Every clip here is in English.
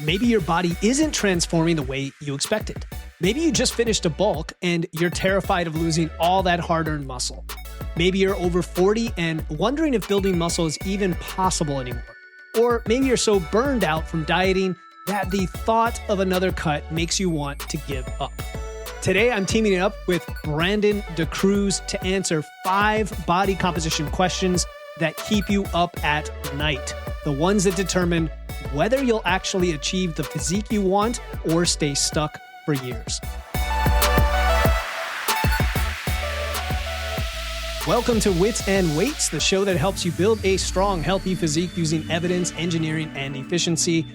Maybe your body isn't transforming the way you expected. Maybe you just finished a bulk and you're terrified of losing all that hard-earned muscle. Maybe you're over 40 and wondering if building muscle is even possible anymore. Or maybe you're so burned out from dieting that the thought of another cut makes you want to give up. Today, I'm teaming up with Brandon DaCruz to answer 5 body composition questions that keep you up at night. The ones that determine whether you'll actually achieve the physique you want or stay stuck for years. Welcome to Wits and Weights, the show that helps you build a strong, healthy physique using evidence, engineering, and efficiency.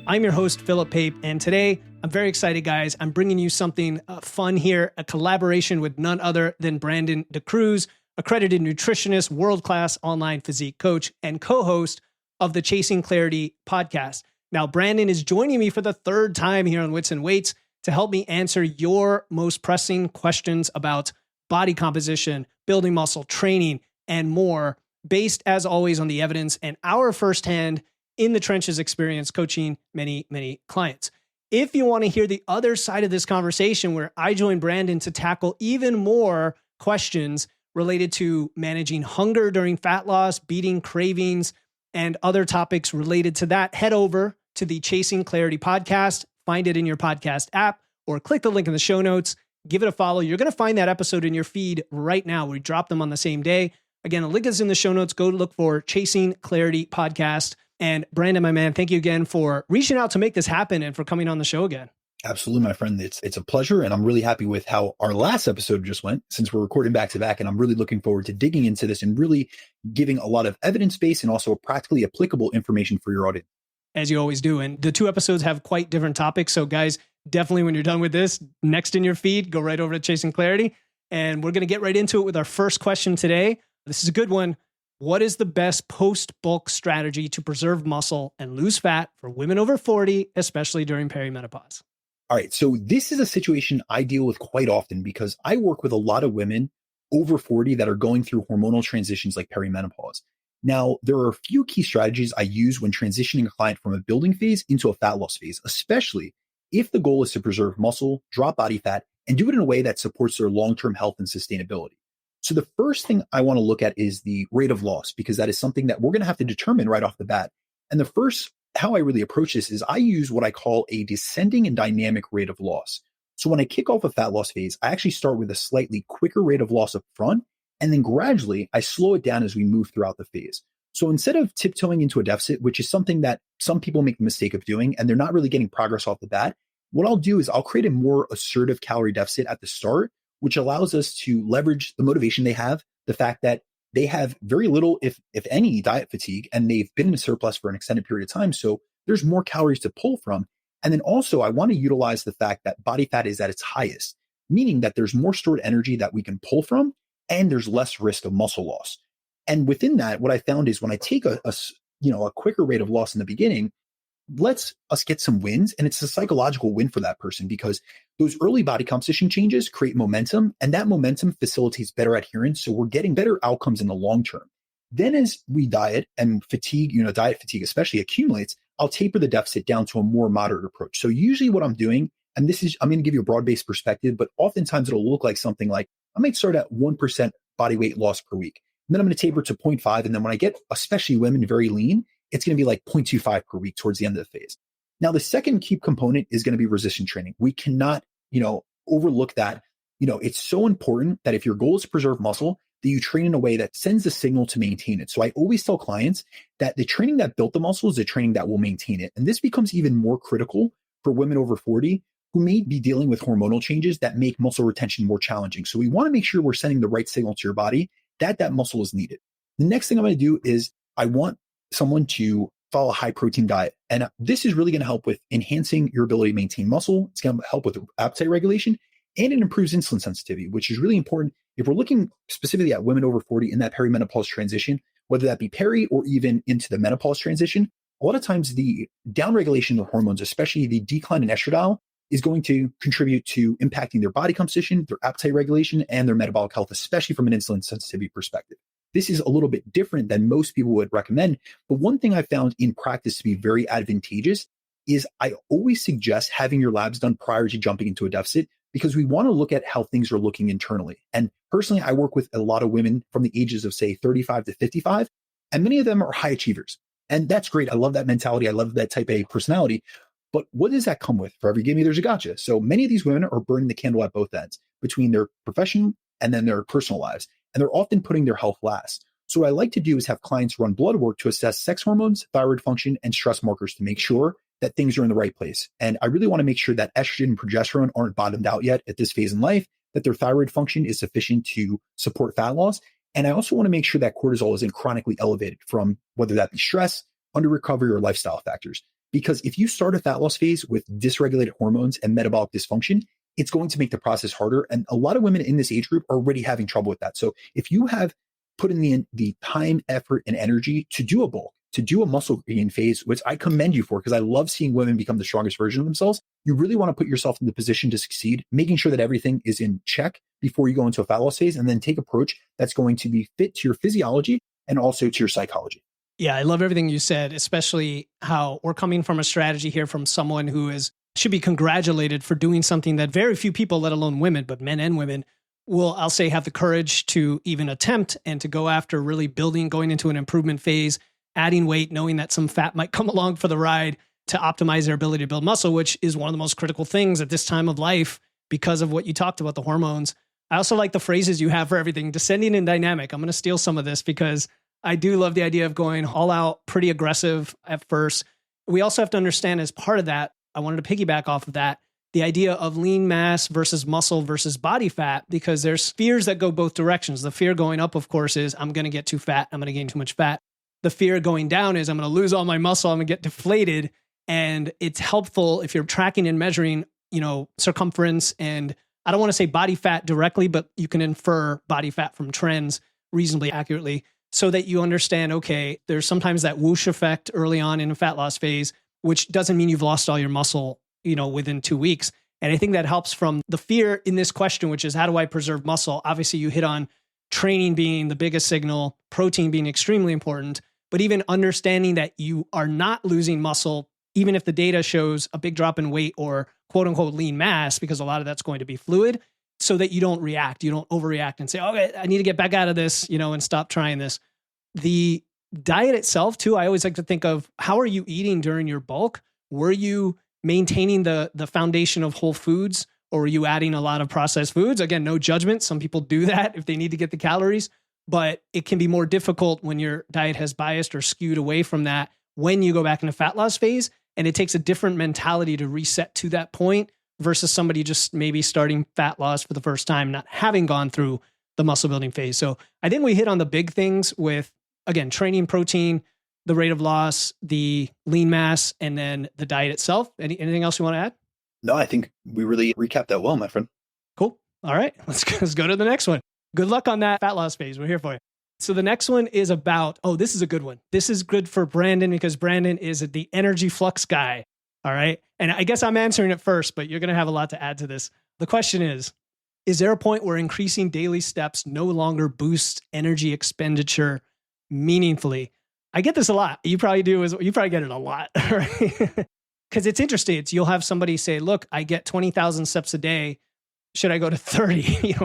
I'm your host, Philip Pape, and today I'm very excited, guys. I'm bringing you something fun here, a collaboration with none other than Brandon DaCruz, accredited nutritionist, world-class online physique coach, and co-host of the Chasing Clarity podcast. Now, Brandon is joining me for the 3rd time here on Wits and Weights to help me answer your most pressing questions about body composition, building muscle, training, and more, based as always on the evidence and our firsthand in the trenches experience coaching many clients. If you want to hear the other side of this conversation where I join Brandon to tackle even more questions related to managing hunger during fat loss, beating cravings, and other topics related to that, head over to the Chasing Clarity podcast, find it in your podcast app, or click the link in the show notes, give it a follow. You're going to find that episode in your feed right now. We drop them on the same day. Again, the link is in the show notes. Go look for Chasing Clarity podcast. And Brandon, my man, thank you again for reaching out to make this happen and for coming on the show again. Absolutely, my friend. It's a pleasure. And I'm really happy with how our last episode just went, since we're recording back to back. And I'm really looking forward to digging into this and really giving a lot of evidence-based and also practically applicable information for your audience. As you always do. And the 2 episodes have quite different topics. So guys, definitely when you're done with this, next in your feed, go right over to Chasing Clarity. And we're going to get right into it with our first question today. This is a good one. What is the best post-bulk strategy to preserve muscle and lose fat for women over 40, especially during perimenopause? All right. So this is a situation I deal with quite often because I work with a lot of women over 40 that are going through hormonal transitions like perimenopause. Now, there are a few key strategies I use when transitioning a client from a building phase into a fat loss phase, especially if the goal is to preserve muscle, drop body fat, and do it in a way that supports their long-term health and sustainability. So the first thing I want to look at is the rate of loss, because that is something that we're going to have to determine right off the bat. And the first, how I really approach this is I use what I call a descending and dynamic rate of loss. So when I kick off a fat loss phase, I actually start with a slightly quicker rate of loss up front, and then gradually I slow it down as we move throughout the phase. So instead of tiptoeing into a deficit, which is something that some people make the mistake of doing, and they're not really getting progress off the bat, what I'll do is I'll create a more assertive calorie deficit at the start, which allows us to leverage the motivation they have, the fact that they have very little, if any, diet fatigue, and they've been in a surplus for an extended period of time. So there's more calories to pull from. And then also I want to utilize the fact that body fat is at its highest, meaning that there's more stored energy that we can pull from, and there's less risk of muscle loss. And within that, what I found is when I take a quicker rate of loss in the beginning, lets us get some wins. And it's a psychological win for that person because those early body composition changes create momentum, and that momentum facilitates better adherence. So we're getting better outcomes in the long term. Then as we diet and fatigue, diet fatigue especially accumulates, I'll taper the deficit down to a more moderate approach. So usually what I'm doing, and I'm going to give you a broad-based perspective, but oftentimes it'll look like something like I might start at 1% body weight loss per week. And then I'm going to taper to 0.5. And then when I get, especially women, very lean, it's going to be like 0.25 per week towards the end of the phase. Now, the second key component is going to be resistance training. We cannot, overlook that. It's so important that if your goal is to preserve muscle, that you train in a way that sends a signal to maintain it. So I always tell clients that the training that built the muscle is the training that will maintain it. And this becomes even more critical for women over 40 who may be dealing with hormonal changes that make muscle retention more challenging. So we want to make sure we're sending the right signal to your body that muscle is needed. The next thing I'm going to do is I want someone to follow a high protein diet. And this is really going to help with enhancing your ability to maintain muscle. It's going to help with appetite regulation, and it improves insulin sensitivity, which is really important if we're looking specifically at women over 40 in that perimenopause transition, whether that be peri or even into the menopause transition. A lot of times the downregulation of hormones, especially the decline in estradiol, is going to contribute to impacting their body composition, their appetite regulation, and their metabolic health, especially from an insulin sensitivity perspective. This is a little bit different than most people would recommend. But one thing I found in practice to be very advantageous is I always suggest having your labs done prior to jumping into a deficit because we want to look at how things are looking internally. And personally, I work with a lot of women from the ages of say 35 to 55, and many of them are high achievers. And that's great. I love that mentality. I love that type A personality. But what does that come with? For every gimme, there's a gotcha. So many of these women are burning the candle at both ends between their profession and then their personal lives. And they're often putting their health last. So what I like to do is have clients run blood work to assess sex hormones, thyroid function, and stress markers to make sure that things are in the right place. And I really want to make sure that estrogen and progesterone aren't bottomed out yet at this phase in life, that their thyroid function is sufficient to support fat loss. And I also want to make sure that cortisol isn't chronically elevated from whether that be stress, under recovery, or lifestyle factors. Because if you start a fat loss phase with dysregulated hormones and metabolic dysfunction, it's going to make the process harder. And a lot of women in this age group are already having trouble with that. So if you have put in the time, effort, and energy to do a bulk, to do a muscle gain phase, which I commend you for, because I love seeing women become the strongest version of themselves. You really want to put yourself in the position to succeed, making sure that everything is in check before you go into a fat loss phase, and then take an approach that's going to be fit to your physiology and also to your psychology. Yeah, I love everything you said, especially how we're coming from a strategy here from someone who should be congratulated for doing something that very few people, let alone women, but men and women, will, I'll say, have the courage to even attempt and to go after really going into an improvement phase, adding weight, knowing that some fat might come along for the ride to optimize their ability to build muscle, which is one of the most critical things at this time of life because of what you talked about, the hormones. I also like the phrases you have for everything, descending and dynamic. I'm going to steal some of this because I do love the idea of going all out, pretty aggressive at first. We also have to understand as part of that, I wanted to piggyback off of that, the idea of lean mass versus muscle versus body fat, because there's fears that go both directions. The fear going up, of course, is I'm going to get too fat. I'm going to gain too much fat. The fear going down is I'm going to lose all my muscle. I'm going to get deflated. And it's helpful if you're tracking and measuring, circumference, and I don't want to say body fat directly, but you can infer body fat from trends reasonably accurately so that you understand, okay, there's sometimes that whoosh effect early on in a fat loss phase, which doesn't mean you've lost all your muscle, within 2 weeks. And I think that helps from the fear in this question, which is how do I preserve muscle? Obviously, you hit on training being the biggest signal, protein being extremely important, but even understanding that you are not losing muscle, even if the data shows a big drop in weight or quote unquote lean mass, because a lot of that's going to be fluid, so that you don't react, you don't overreact and say, okay, I need to get back out of this, and stop trying this. The diet itself too, I always like to think of how are you eating during your bulk? Were you maintaining the foundation of whole foods, or were you adding a lot of processed foods? Again, no judgment. Some people do that if they need to get the calories, but it can be more difficult when your diet has biased or skewed away from that when you go back into fat loss phase. And it takes a different mentality to reset to that point versus somebody just maybe starting fat loss for the first time, not having gone through the muscle building phase. So I think we hit on the big things with, again, training, protein, the rate of loss, the lean mass, and then the diet itself. Anything else you want to add? No, I think we really recapped that well, my friend. Cool. All right, let's go to the next one. Good luck on that fat loss phase. We're here for you. So the next one is about, this is a good one. This is good for Brandon because Brandon is the energy flux guy. All right. And I guess I'm answering it first, but you're going to have a lot to add to this. The question is there a point where increasing daily steps no longer boosts energy expenditure meaningfully? I get this a lot. You probably do. You probably get it a lot, right? Because it's interesting. You'll have somebody say, look, I get 20,000 steps a day. Should I go to 30?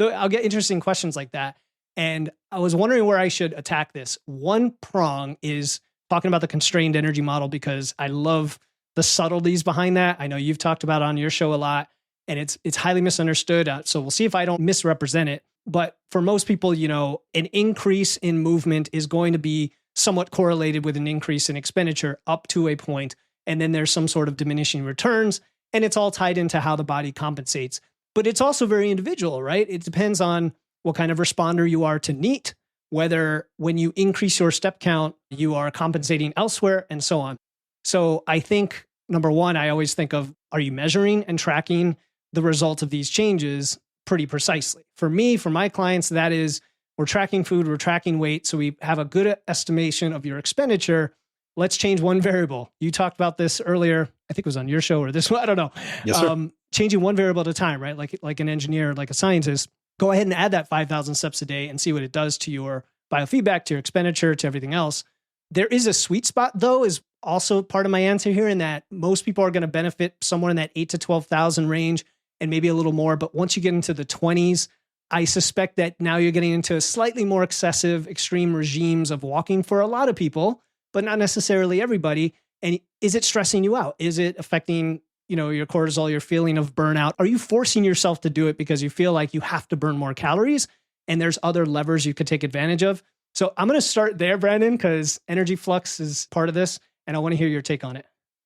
I'll get interesting questions like that. And I was wondering where I should attack this. One prong is talking about the constrained energy model, because I love the subtleties behind that. I know you've talked about it on your show a lot, and it's highly misunderstood. So we'll see if I don't misrepresent it. But for most people, an increase in movement is going to be somewhat correlated with an increase in expenditure up to a point. And then there's some sort of diminishing returns, and it's all tied into how the body compensates. But it's also very individual, right? It depends on what kind of responder you are to NEAT, whether when you increase your step count, you are compensating elsewhere, and so on. So I think, number one, I always think of, are you measuring and tracking the result of these changes pretty precisely? For me, for my clients, that is, we're tracking food, we're tracking weight, so we have a good estimation of your expenditure. Let's change one variable. You talked about this earlier. I think it was on your show or this one. I don't know. Yes, sir. Changing one variable at a time, right? Like an engineer, like a scientist. Go ahead and add that 5,000 steps a day and see what it does to your biofeedback, to your expenditure, to everything else. There is a sweet spot, though, is also part of my answer here in that most people are going to benefit somewhere in that 8 to 12,000 range and maybe a little more. But once you get into the 20s, I suspect that now you're getting into slightly more excessive, extreme regimes of walking for a lot of people, but not necessarily everybody. And is it stressing you out? Is it affecting, your cortisol, your feeling of burnout? Are you forcing yourself to do it because you feel like you have to burn more calories and there's other levers you could take advantage of? So I'm going to start there, Brandon, because energy flux is part of this, and I want to hear your take on it.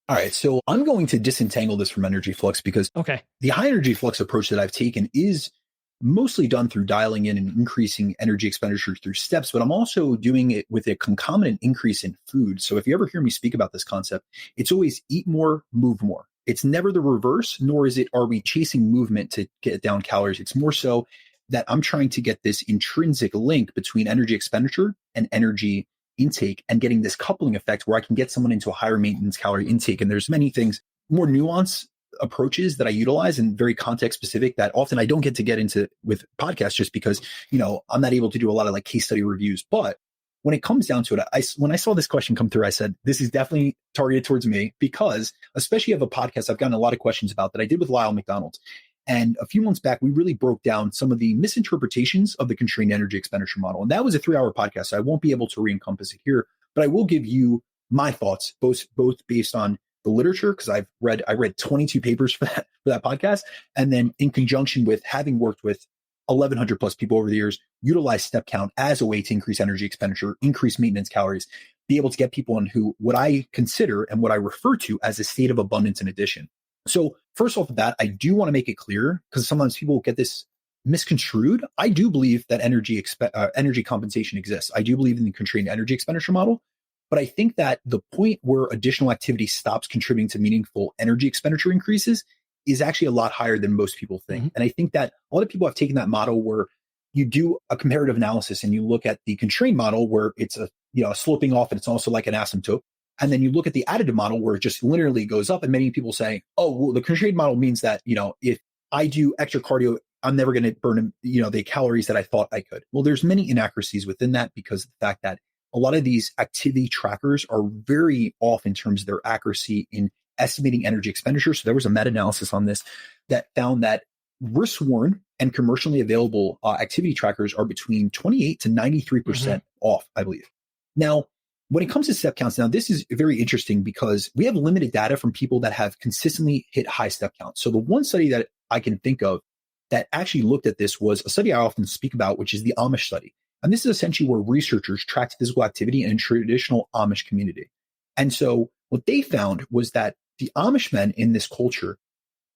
All right. So I'm going to disentangle this from energy flux because the high energy flux approach that I've taken is mostly done through dialing in and increasing energy expenditure through steps, but I'm also doing it with a concomitant increase in food. So if you ever hear me speak about this concept, it's always eat more, move more. It's never the reverse, nor are we chasing movement to get down calories. It's more so that I'm trying to get this intrinsic link between energy expenditure and energy intake and getting this coupling effect where I can get someone into a higher maintenance calorie intake. And there's many things, more nuanced approaches that I utilize and very context specific that often I don't get to get into with podcasts just because, I'm not able to do a lot of like case study reviews. But when it comes down to it, when I saw this question come through, I said, this is definitely targeted towards me because especially of a podcast I've gotten a lot of questions about that I did with Lyle McDonald. And a few months back, we really broke down some of the misinterpretations of the constrained energy expenditure model. And that was a 3-hour podcast. So I won't be able to re-encompass it here, but I will give you my thoughts, both based on the literature, because I read 22 papers for that podcast. And then in conjunction with having worked with 1,100 plus people over the years, utilize step count as a way to increase energy expenditure, increase maintenance calories, be able to get people in what I consider and what I refer to as a state of abundance and addition. So first off the bat, I do want to make it clear because sometimes people get this misconstrued. I do believe that energy compensation exists. I do believe in the constrained energy expenditure model, but I think that the point where additional activity stops contributing to meaningful energy expenditure increases is actually a lot higher than most people think. Mm-hmm. And I think that a lot of people have taken that model where you do a comparative analysis and you look at the constrained model where it's a sloping off and it's also like an asymptote. And then you look at the additive model where it just linearly goes up. And many people say, oh, well, the constrained model means that, if I do extra cardio, I'm never going to burn, the calories that I thought I could. Well, there's many inaccuracies within that because of the fact that a lot of these activity trackers are very off in terms of their accuracy in estimating energy expenditure. So there was a meta-analysis on this that found that risk-worn and commercially available activity trackers are between 28 to 93% off, I believe. Now, when it comes to step counts, now this is very interesting because we have limited data from people that have consistently hit high step counts. So the one study that I can think of that actually looked at this was a study I often speak about, which is the Amish study. And this is essentially where researchers tracked physical activity in a traditional Amish community. And so what they found was that the Amish men in this culture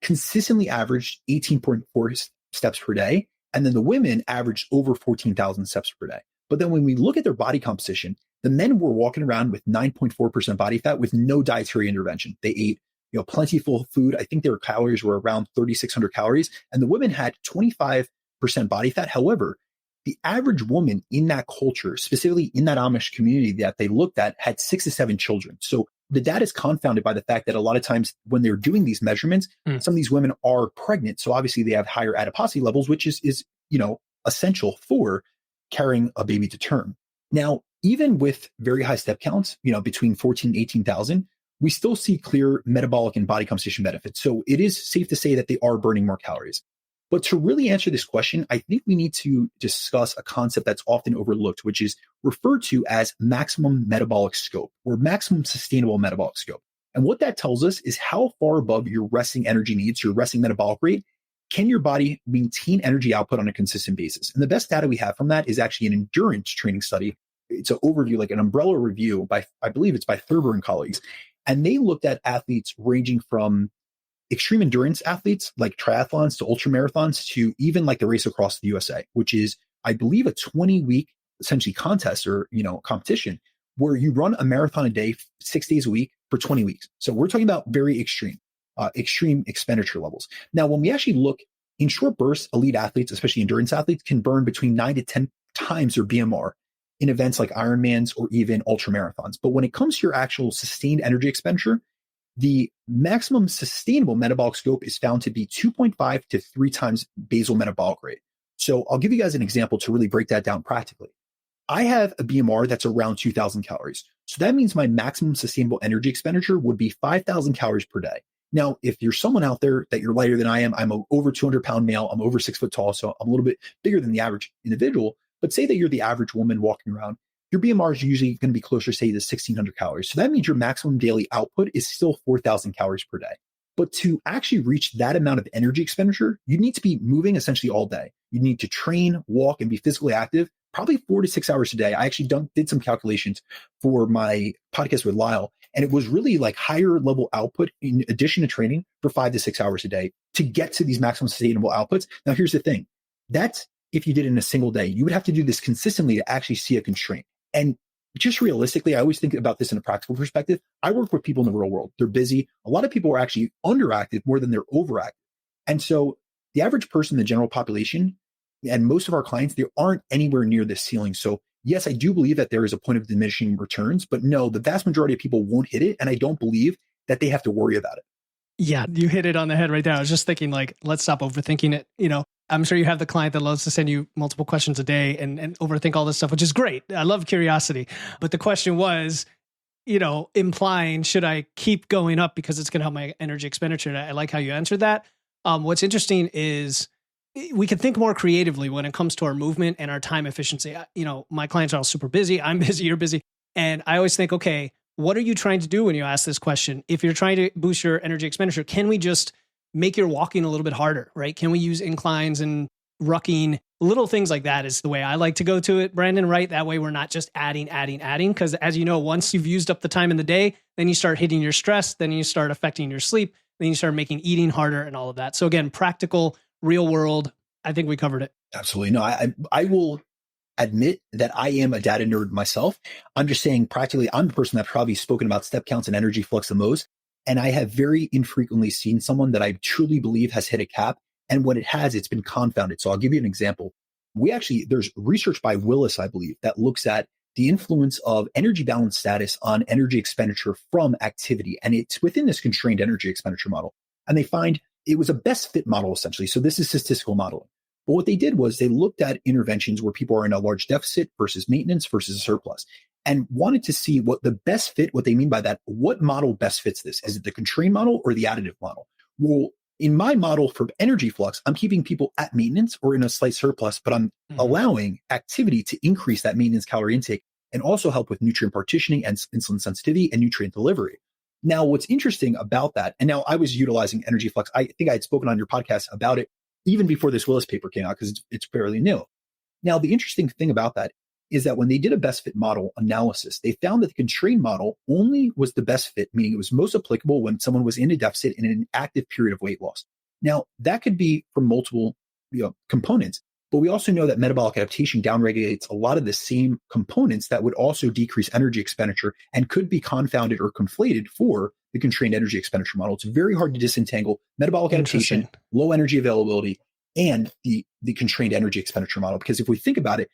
consistently averaged 18.4 steps per day. And then the women averaged over 14,000 steps per day. But then when we look at their body composition, the men were walking around with 9.4% body fat with no dietary intervention. They ate, plentiful food. I think their calories were around 3,600 calories. And the women had 25% body fat. However, the average woman in that culture, specifically in that Amish community that they looked at, had 6 to 7 children. So the data is confounded by the fact that a lot of times when they're doing these measurements, some of these women are pregnant. So obviously they have higher adiposity levels, which is essential for carrying a baby to term. Now, even with very high step counts, between 14 and 18,000, we still see clear metabolic and body composition benefits. So it is safe to say that they are burning more calories. But to really answer this question, I think we need to discuss a concept that's often overlooked, which is referred to as maximum metabolic scope or maximum sustainable metabolic scope. And what that tells us is how far above your resting energy needs, your resting metabolic rate, can your body maintain energy output on a consistent basis? And the best data we have from that is actually an endurance training study. It's an overview, like an umbrella review by, I believe it's by Thurber and colleagues. And they looked at athletes ranging from extreme endurance athletes like triathlons to ultra marathons to even like the race across the USA, which is, I believe, a 20-week essentially contest or, competition where you run a marathon a day, 6 days a week for 20 weeks. So we're talking about very extreme expenditure levels. Now, when we actually look in short bursts, elite athletes, especially endurance athletes, can burn between 9 to 10 times their BMR in events like Ironmans or even ultra marathons. But when it comes to your actual sustained energy expenditure, the maximum sustainable metabolic scope is found to be 2.5 to 3 times basal metabolic rate. So I'll give you guys an example to really break that down practically. I have a BMR that's around 2000 calories. So that means my maximum sustainable energy expenditure would be 5,000 calories per day. Now, if you're someone out there that you're lighter than I am, I'm a over 200-pound male, I'm over 6 foot tall, so I'm a little bit bigger than the average individual. But say that you're the average woman walking around, your BMR is usually going to be closer, say, to 1,600 calories. So that means your maximum daily output is still 4,000 calories per day. But to actually reach that amount of energy expenditure, you need to be moving essentially all day. You need to train, walk, and be physically active, probably 4 to 6 hours a day. I actually did some calculations for my podcast with Lyle, and it was really like higher level output in addition to training for 5 to 6 hours a day to get to these maximum sustainable outputs. Now, here's the thing. That's if you did it in a single day. You would have to do this consistently to actually see a constraint. And just realistically, I always think about this in a practical perspective. I work with people in the real world. They're busy. A lot of people are actually underactive more than they're overactive. And so the average person, the general population, and most of our clients, they aren't anywhere near this ceiling. So yes, I do believe that there is a point of diminishing returns, but no, the vast majority of people won't hit it. And I don't believe that they have to worry about it. Yeah, you hit it on the head right there. I was just thinking like, let's stop overthinking it. I'm sure you have the client that loves to send you multiple questions a day and overthink all this stuff, which is great. I love curiosity. But the question was, implying, should I keep going up because it's going to help my energy expenditure? And I like how you answered that. What's interesting is we can think more creatively when it comes to our movement and our time efficiency. My clients are all super busy. I'm busy, you're busy. And I always think, okay, what are you trying to do when you ask this question? If you're trying to boost your energy expenditure, can we just make your walking a little bit harder, right? Can we use inclines and rucking? Little things like that is the way I like to go to it, Brandon, right? That way we're not just adding. Because as you know, once you've used up the time in the day, then you start hitting your stress, then you start affecting your sleep, then you start making eating harder and all of that. So again, practical, real world, I think we covered it. Absolutely. No, I will admit that I am a data nerd myself. I'm just saying practically, I'm the person that's probably spoken about step counts and energy flux the most. And I have very infrequently seen someone that I truly believe has hit a cap. And when it has, it's been confounded. So I'll give you an example. There's research by Willis, I believe, that looks at the influence of energy balance status on energy expenditure from activity. And it's within this constrained energy expenditure model. And they find it was a best fit model, essentially. So this is statistical modeling. But what they did was they looked at interventions where people are in a large deficit versus maintenance versus a surplus and wanted to see what the best fit, what they mean by that, what model best fits this? Is it the constrained model or the additive model? Well, in my model for energy flux, I'm keeping people at maintenance or in a slight surplus, but I'm allowing activity to increase that maintenance calorie intake and also help with nutrient partitioning and insulin sensitivity and nutrient delivery. Now, what's interesting about that, and now I was utilizing energy flux. I think I had spoken on your podcast about it even before this Willis paper came out because it's fairly new. Now, the interesting thing about that is that when they did a best fit model analysis, they found that the constrained model only was the best fit, meaning it was most applicable when someone was in a deficit in an active period of weight loss. Now, that could be from multiple components, but we also know that metabolic adaptation downregulates a lot of the same components that would also decrease energy expenditure and could be confounded or conflated for the constrained energy expenditure model. It's very hard to disentangle metabolic adaptation, low energy availability, and the constrained energy expenditure model. Because if we think about it,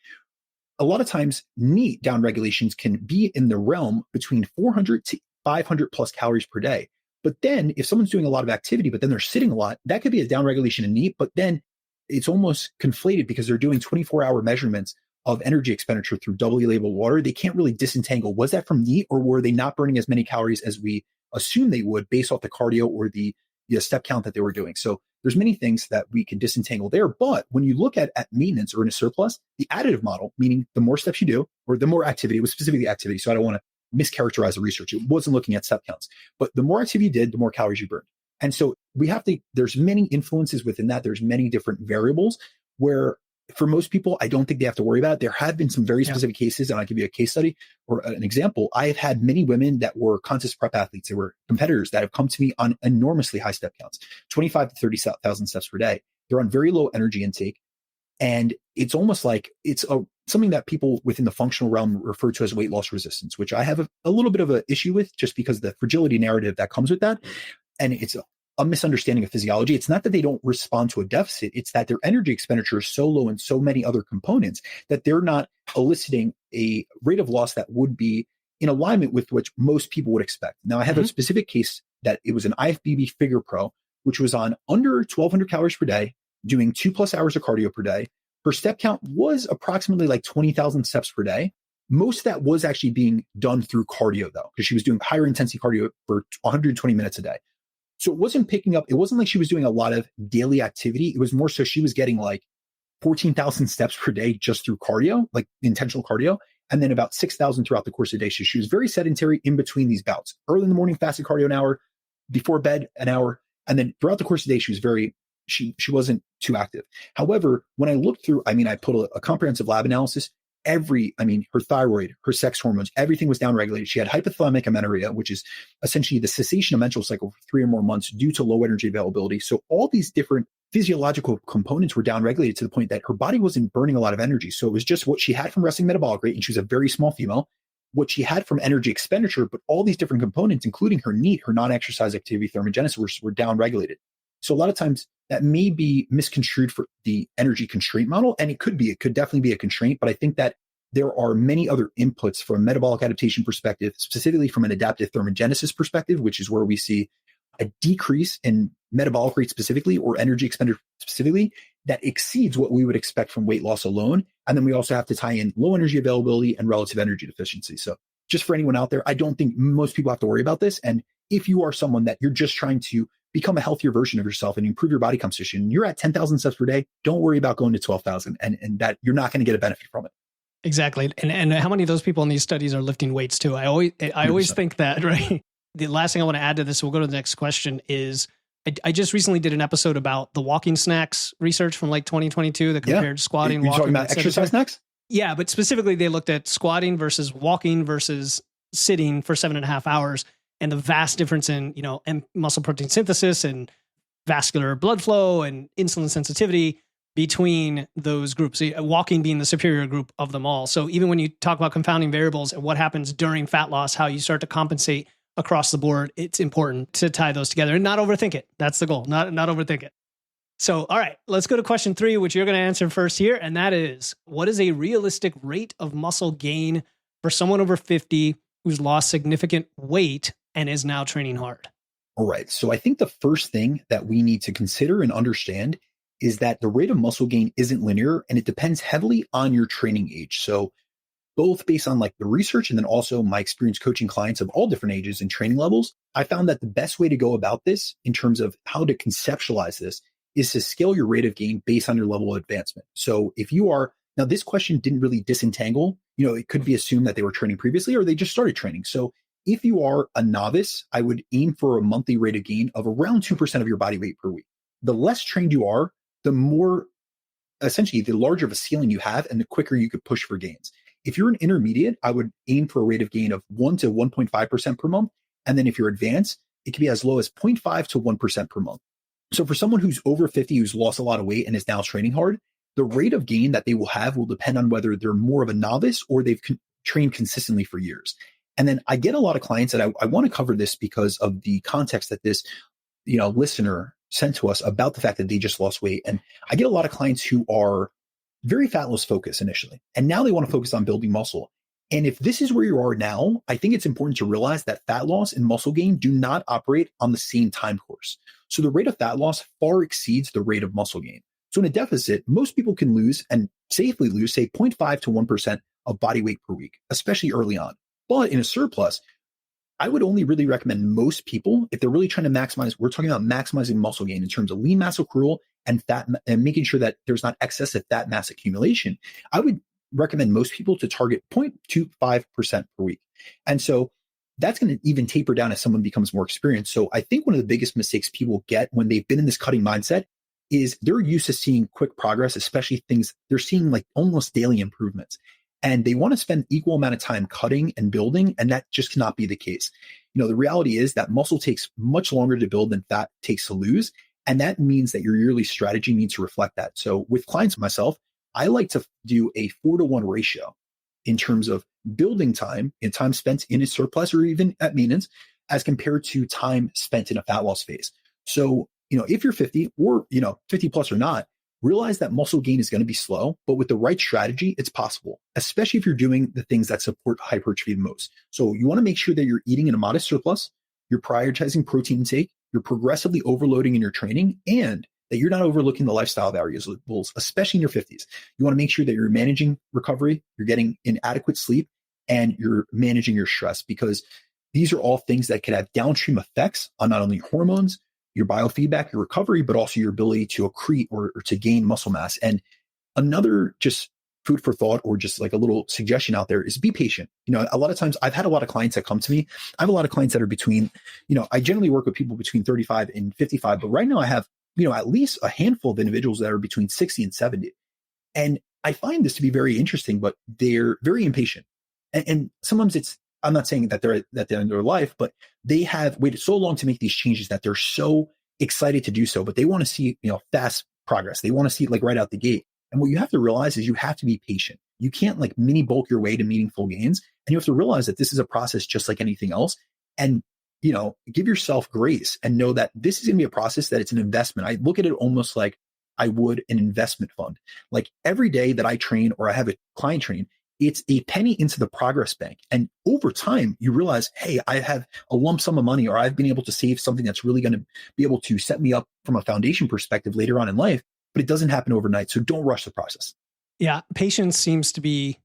a lot of times NEAT downregulations can be in the realm between 400 to 500 plus calories per day. But then if someone's doing a lot of activity, but then they're sitting a lot, that could be a downregulation in NEAT, but then it's almost conflated because they're doing 24-hour measurements of energy expenditure through doubly labeled water. They can't really disentangle. Was that from NEAT or were they not burning as many calories as we assume they would based off the cardio or the step count that they were doing? So there's many things that we can disentangle there. But when you look at maintenance or in a surplus, the additive model, meaning the more steps you do, or the more activity, it was specifically activity. So I don't want to mischaracterize the research. It wasn't looking at step counts, but the more activity you did, the more calories you burned. And so there's many influences within that. There's many different variables where for most people, I don't think they have to worry about it. There have been some very specific cases, and I'll give you a case study or an example. I have had many women that were contest prep athletes. They were competitors that have come to me on enormously high step counts, 25 to 30,000 steps per day. They're on very low energy intake. And it's almost like it's something that people within the functional realm refer to as weight loss resistance, which I have a little bit of an issue with just because the fragility narrative that comes with that. And it's a misunderstanding of physiology. It's not that they don't respond to a deficit. It's that their energy expenditure is so low in so many other components that they're not eliciting a rate of loss that would be in alignment with which most people would expect. Now, I have a specific case that it was an IFBB Figure Pro, which was on under 1,200 calories per day, doing 2+ hours of cardio per day, her step count was approximately like 20,000 steps per day. Most of that was actually being done through cardio though, because she was doing higher intensity cardio for 120 minutes a day. So it wasn't picking up, it wasn't like she was doing a lot of daily activity. It was more so she was getting like 14,000 steps per day just through cardio, like intentional cardio, and then about 6,000 throughout the course of the day. So she was very sedentary in between these bouts. Early in the morning, fasted cardio an hour, before bed an hour, and then throughout the course of the day, she was she wasn't too active. However, when I looked through, I put a comprehensive lab analysis. Her thyroid, her sex hormones, everything was downregulated. She had hypothalamic amenorrhea, which is essentially the cessation of menstrual cycle for 3 or more months due to low energy availability. So all these different physiological components were downregulated to the point that her body wasn't burning a lot of energy. So it was just what she had from resting metabolic rate, and she was a very small female, what she had from energy expenditure, but all these different components, including her NEAT, her non-exercise activity thermogenesis, were downregulated. So a lot of times that may be misconstrued for the energy constraint model, and it could definitely be a constraint, but I think that there are many other inputs from a metabolic adaptation perspective, specifically from an adaptive thermogenesis perspective, which is where we see a decrease in metabolic rate specifically, or energy expenditure specifically, that exceeds what we would expect from weight loss alone. And then we also have to tie in low energy availability and relative energy deficiency. So just for anyone out there, I don't think most people have to worry about this. And if you are someone that you're just trying to become a healthier version of yourself and improve your body composition, you're at 10,000 steps per day, don't worry about going to 12,000 and that you're not going to get a benefit from it. Exactly. And how many of those people in these studies are lifting weights too? I always think that, right? The last thing I want to add to this, we'll go to the next question, is I just recently did an episode about the walking snacks research from like 2022 that compared squatting, You're walking. talking about exercise snacks? Yeah, but specifically they looked at squatting versus walking versus sitting for 7.5 hours, and the vast difference in, muscle protein synthesis and vascular blood flow and insulin sensitivity between those groups, walking being the superior group of them all. So even when you talk about confounding variables and what happens during fat loss, how you start to compensate across the board, it's important to tie those together and not overthink it. That's the goal, not overthink it. So, all right, let's go to question 3, which you're going to answer first here. And that is, what is a realistic rate of muscle gain for someone over 50 who's lost significant weight and is now training hard? All right. So I think the first thing that we need to consider and understand is that the rate of muscle gain isn't linear, and it depends heavily on your training age. So both based on like the research and then also my experience coaching clients of all different ages and training levels, I found that the best way to go about this in terms of how to conceptualize this is to scale your rate of gain based on your level of advancement. So if you are, now this question didn't really disentangle, it could be assumed that they were training previously or they just started training. So if you are a novice, I would aim for a monthly rate of gain of around 2% of your body weight per week. The less trained you are, the more, essentially, the larger of a ceiling you have and the quicker you could push for gains. If you're an intermediate, I would aim for a rate of gain of 1 to 1.5% per month. And then if you're advanced, it can be as low as 0.5 to 1% per month. So for someone who's over 50, who's lost a lot of weight and is now training hard, the rate of gain that they will have will depend on whether they're more of a novice or they've trained consistently for years. And then I get a lot of clients that I want to cover this because of the context that this, listener sent to us about the fact that they just lost weight. And I get a lot of clients who are very fat loss focused initially, and now they want to focus on building muscle. And if this is where you are now, I think it's important to realize that fat loss and muscle gain do not operate on the same time course. So the rate of fat loss far exceeds the rate of muscle gain. So in a deficit, most people can lose and safely lose, say 0.5 to 1% of body weight per week, especially early on. But in a surplus, I would only really recommend most people, if they're really trying to maximize, we're talking about maximizing muscle gain in terms of lean mass accrual and fat, and making sure that there's not excessive fat mass accumulation. I would recommend most people to target 0.25% per week. And so that's going to even taper down as someone becomes more experienced. So I think one of the biggest mistakes people get when they've been in this cutting mindset is they're used to seeing quick progress, especially things they're seeing like almost daily improvements. And they want to spend equal amount of time cutting and building, and that just cannot be the case. The reality is that muscle takes much longer to build than fat takes to lose. And that means that your yearly strategy needs to reflect that. So with clients myself, I like to do a 4-to-1 ratio in terms of building time and time spent in a surplus or even at maintenance as compared to time spent in a fat loss phase. So, if you're 50 or, 50 plus or not, realize that muscle gain is going to be slow, but with the right strategy, it's possible, especially if you're doing the things that support hypertrophy the most. So you want to make sure that you're eating in a modest surplus, you're prioritizing protein intake, you're progressively overloading in your training, and that you're not overlooking the lifestyle variables, especially in your 50s. You want to make sure that you're managing recovery, you're getting an adequate sleep, and you're managing your stress, because these are all things that could have downstream effects on not only hormones, your biofeedback, your recovery, but also your ability to accrete or to gain muscle mass. And another just food for thought, or just like a little suggestion out there, is be patient. A lot of times I've had a lot of clients that come to me. I have a lot of clients that are between, I generally work with people between 35 and 55, but right now I have, at least a handful of individuals that are between 60 and 70. And I find this to be very interesting, but they're very impatient. And sometimes I'm not saying that they're at the end of their life, but they have waited so long to make these changes that they're so excited to do so, but they want to see, fast progress. They want to see it like right out the gate. And what you have to realize is you have to be patient. You can't like mini bulk your way to meaningful gains. And you have to realize that this is a process just like anything else. And, give yourself grace and know that this is going to be a process, that it's an investment. I look at it almost like I would an investment fund. Like every day that I train or I have a client train, it's a penny into the progress bank. And over time, you realize, hey, I have a lump sum of money, or I've been able to save something that's really going to be able to set me up from a foundation perspective later on in life. But it doesn't happen overnight. So don't rush the process. Yeah. Patience seems to be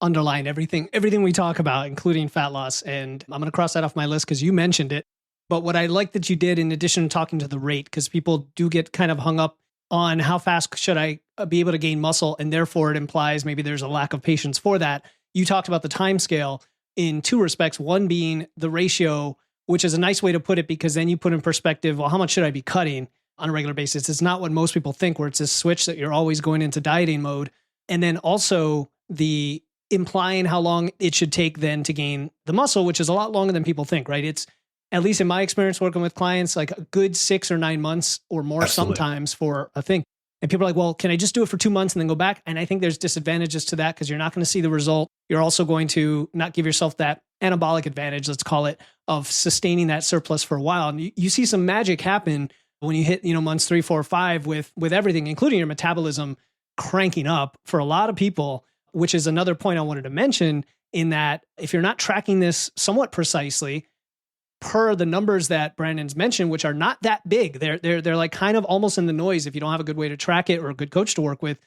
underlying everything we talk about, including fat loss. And I'm going to cross that off my list because you mentioned it. But what I like that you did, in addition to talking to the rate, because people do get kind of hung up on how fast should I be able to gain muscle, and therefore it implies maybe there's a lack of patience for that. You talked about the time scale in two respects, one being the ratio, which is a nice way to put it, because then you put in perspective, well, how much should I be cutting on a regular basis? It's not what most people think, where it's this switch that you're always going into dieting mode. And then also the implying how long it should take then to gain the muscle, which is a lot longer than people think, right? It's, at least in my experience working with clients, like a good 6 or 9 months or more. Absolutely. Sometimes for a thing. And people are like, well, can I just do it for 2 months and then go back? And I think there's disadvantages to that, because you're not going to see the result. You're also going to not give yourself that anabolic advantage, let's call it, of sustaining that surplus for a while. And you see some magic happen when you hit, months 3, 4, 5 with everything, including your metabolism cranking up for a lot of people, which is another point I wanted to mention, in that if you're not tracking this somewhat precisely, per the numbers that Brandon's mentioned, which are not that big, they're like kind of almost in the noise. If you don't have a good way to track it or a good coach to work with,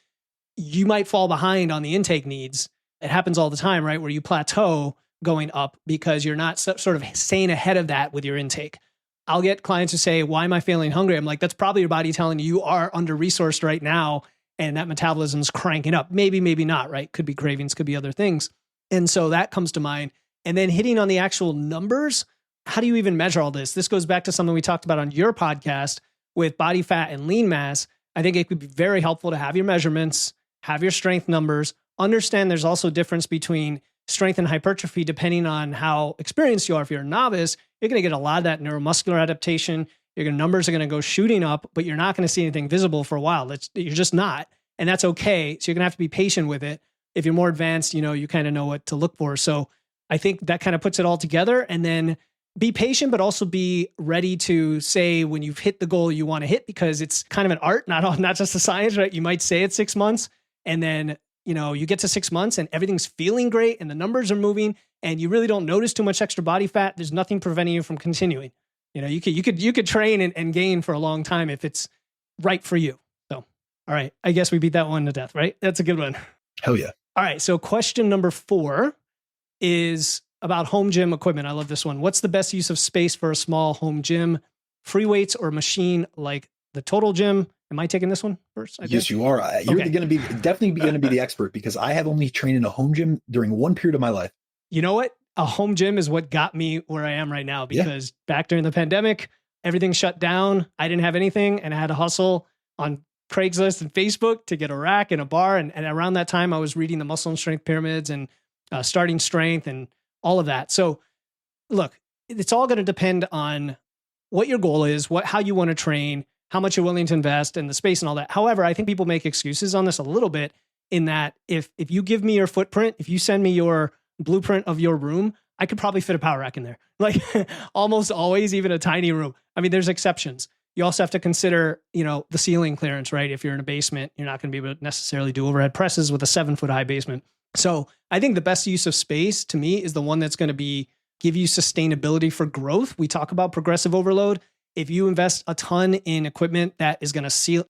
you might fall behind on the intake needs. It happens all the time, right? Where you plateau going up because you're not sort of staying ahead of that with your intake. I'll get clients who say, why am I feeling hungry? I'm like, that's probably your body telling you are under-resourced right now, and that metabolism's cranking up. Maybe, maybe not, right? Could be cravings, could be other things. And so that comes to mind. And then hitting on the actual numbers, how do you even measure all this? This goes back to something we talked about on your podcast with body fat and lean mass. I think it could be very helpful to have your measurements, have your strength numbers, understand there's also a difference between strength and hypertrophy depending on how experienced you are. If you're a novice, you're going to get a lot of that neuromuscular adaptation. Your numbers are going to go shooting up, but you're not going to see anything visible for a while. You're just not. And that's okay. So you're going to have to be patient with it. If you're more advanced, you kind of know what to look for. So I think that kind of puts it all together. And then be patient, but also be ready to say when you've hit the goal you want to hit, because it's kind of an art, not just a science, right? You might say it's 6 months, and then you get to 6 months and everything's feeling great and the numbers are moving and you really don't notice too much extra body fat. There's nothing preventing you from continuing. You could train and gain for a long time if it's right for you. So, all right, I guess we beat that one to death, right? That's a good one. Hell yeah. All right. So question number 4 is about home gym equipment. I love this one. What's the best use of space for a small home gym? Free weights or machine like the Total Gym? Am I taking this one first? Yes, you are. You're definitely going to be the expert, because I have only trained in a home gym during one period of my life. You know what? A home gym is what got me where I am right now, because back during the pandemic, everything shut down. I didn't have anything and I had to hustle on Craigslist and Facebook to get a rack and a bar. And around that time, I was reading the Muscle and Strength Pyramids and starting strength and all of that. So look, it's all going to depend on what your goal is, how you want to train, how much you're willing to invest, and the space and all that. However, I think people make excuses on this a little bit, in that if you give me your footprint, if you send me your blueprint of your room, I could probably fit a power rack in there. Like almost always, even a tiny room. I mean, there's exceptions. You also have to consider, the ceiling clearance, right? If you're in a basement, you're not going to be able to necessarily do overhead presses with a 7-foot high basement. So I think the best use of space to me is the one that's going to give you sustainability for growth. We talk about progressive overload. if you invest a ton in equipment that is going to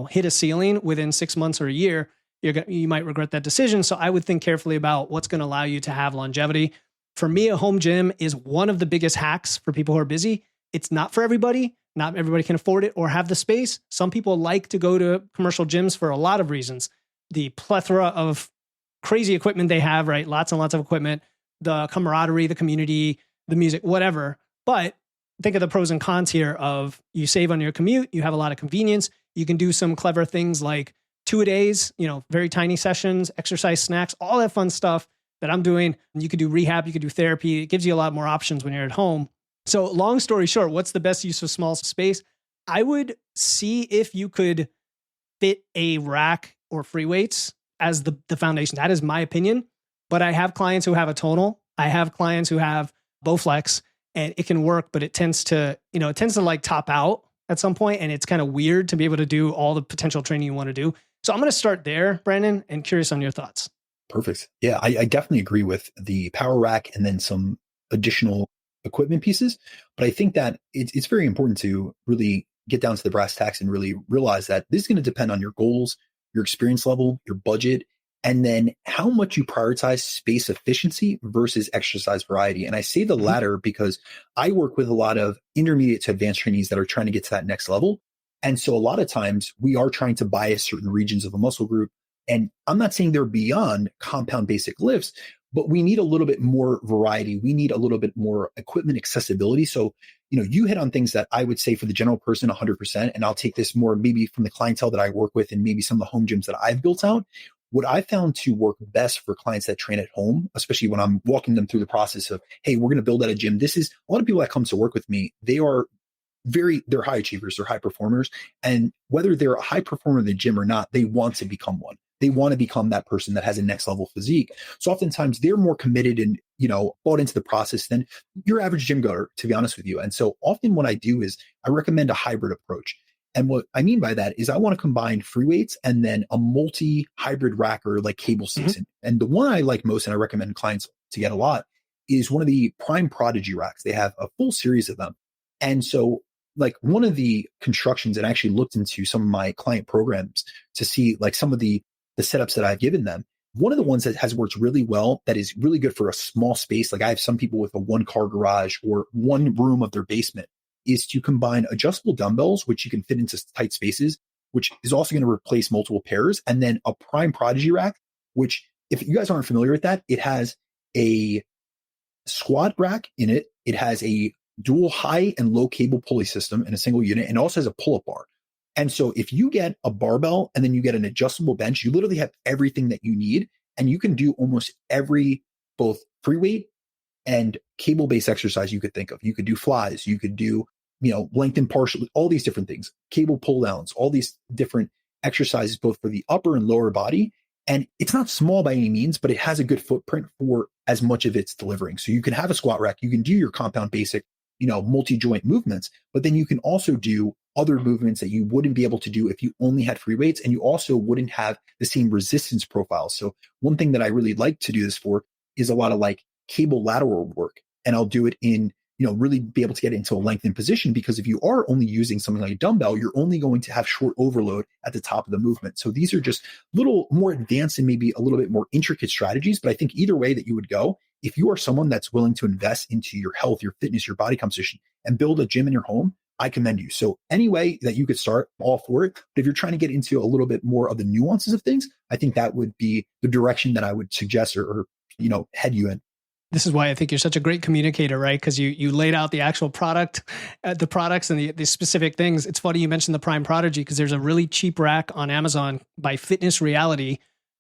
hit a ceiling within 6 months or a year, you might regret that decision. So I would think carefully about what's going to allow you to have longevity. For me, a home gym is one of the biggest hacks for people who are busy. It's not for everybody. Not everybody can afford it or have the space. Some people like to go to commercial gyms for a lot of reasons. The plethora of crazy equipment they have, right? Lots and lots of equipment, the camaraderie, the community, the music, whatever. But think of the pros and cons here of you save on your commute, you have a lot of convenience. You can do some clever things like 2-a-days, very tiny sessions, exercise snacks, all that fun stuff that I'm doing. You could do rehab, you could do therapy. It gives you a lot more options when you're at home. So long story short, what's the best use of small space? I would see if you could fit a rack or free weights as the foundation. That is my opinion. But I have clients who have a tonal. I have clients who have Bowflex, and it can work, but it tends to like top out at some point, and it's kind of weird to be able to do all the potential training you want to do. So I'm going to start there, Brandon, and curious on your thoughts. Perfect. Yeah, I definitely agree with the power rack and then some additional equipment pieces. But I think that it's very important to really get down to the brass tacks and really realize that this is going to depend on your goals, your experience level, your budget, and then how much you prioritize space efficiency versus exercise variety. And I say the latter because I work with a lot of intermediate to advanced trainees that are trying to get to that next level. And so a lot of times we are trying to bias certain regions of a muscle group. And I'm not saying they're beyond compound basic lifts, but we need a little bit more variety. We need a little bit more equipment accessibility. So, you hit on things that I would say for the general person, 100%. And I'll take this more maybe from the clientele that I work with and maybe some of the home gyms that I've built out. What I found to work best for clients that train at home, especially when I'm walking them through the process of, hey, we're going to build out a gym. This is a lot of people that come to work with me. They're high achievers, they're high performers. And whether they're a high performer in the gym or not, they want to become one. They want to become that person that has a next level physique. So oftentimes they're more committed and, bought into the process than your average gym goer, to be honest with you. And so often what I do is I recommend a hybrid approach. And what I mean by that is I want to combine free weights and then a multi-hybrid rack or like cable sticks. And the one I like most and I recommend clients to get a lot is one of the Prime Prodigy racks. They have a full series of them. And so like one of the constructions, and I actually looked into some of my client programs to see like some of the setups that I've given them. One of the ones that has worked really well, that is really good for a small space. Like I have some people with a 1-car garage or one room of their basement, is to combine adjustable dumbbells, which you can fit into tight spaces, which is also going to replace multiple pairs. And then a Prime Prodigy rack, which if you guys aren't familiar with that, it has a squat rack in it. It has a dual high and low cable pulley system in a single unit, and also has a pull-up bar. And so if you get a barbell and then you get an adjustable bench, you literally have everything that you need, and you can do almost every both free weight and cable-based exercise you could think of. You could do flies, you could do, lengthen partially, all these different things, cable pull downs, all these different exercises, both for the upper and lower body. And it's not small by any means, but it has a good footprint for as much of it's delivering. So you can have a squat rack, you can do your compound basic, multi-joint movements, but then you can also do other movements that you wouldn't be able to do if you only had free weights, and you also wouldn't have the same resistance profile. So one thing that I really like to do this for is a lot of like cable lateral work, and I'll do it in, really be able to get into a lengthened position, because if you are only using something like a dumbbell, you're only going to have short overload at the top of the movement. So these are just little more advanced and maybe a little bit more intricate strategies. But I think either way that you would go, if you are someone that's willing to invest into your health, your fitness, your body composition, and build a gym in your home, I commend you. So any way that you could start, all for it. But if you're trying to get into a little bit more of the nuances of things, I think that would be the direction that I would suggest or head you in. This is why I think you're such a great communicator, right? Because you laid out the actual product, the products and the specific things. It's funny you mentioned the Prime Prodigy, because there's a really cheap rack on Amazon by Fitness Reality.